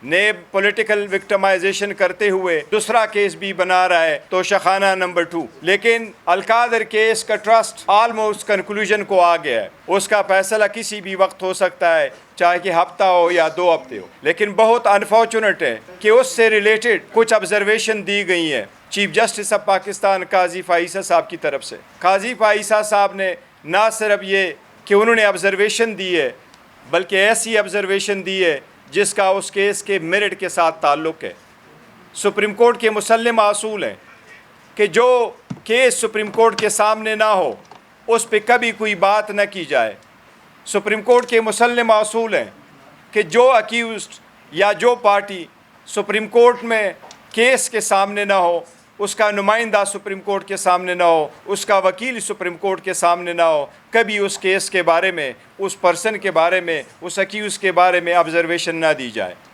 ने political victimisation करते हुए दूसरा केस भी बना रहा है तोशाखाना नंबर 2। लेकिन अलकादर केस का ट्रस्ट ऑलमोस्ट कंक्लूजन को आ गया है। उसका फैसला किसी भी वक्त हो सकता है, चाहे कि हफ्ता हो या 2 हफ्ते हो। लेकिन बहुत अनफॉर्चुनेट है कि उससे रिलेटेड कुछ ऑब्जर्वेशन दी गई हैं चीफ जस्टिस ऑफ पाकिस्तान काजी फ़ाइसा साहब की तरफ से। काजी फ़ाइसा साहब ने ना सिर्फ ये कि उन्होंने ऑब्जर्वेशन दी है, बल्कि ऐसी ऑब्जर्वेशन दी है जिसका उस केस के मेरिट के साथ ताल्लुक़ है। सुप्रीम कोर्ट के मुसल्लम असूल हैं कि जो केस सुप्रीम कोर्ट के सामने ना हो उस पर कभी कोई बात न की जाए। सुप्रीम कोर्ट के मुसल्लम असूल हैं कि जो अक्यूज़्ड या जो पार्टी सुप्रीम कोर्ट में केस के सामने ना हो, उसका नुमाइंदा सुप्रीम कोर्ट के सामने ना हो, उसका वकील सुप्रीम कोर्ट के सामने ना हो, कभी उस केस के बारे में, उस पर्सन के बारे में, उस अक्यूज़ के बारे में ऑब्जर्वेशन ना दी जाए।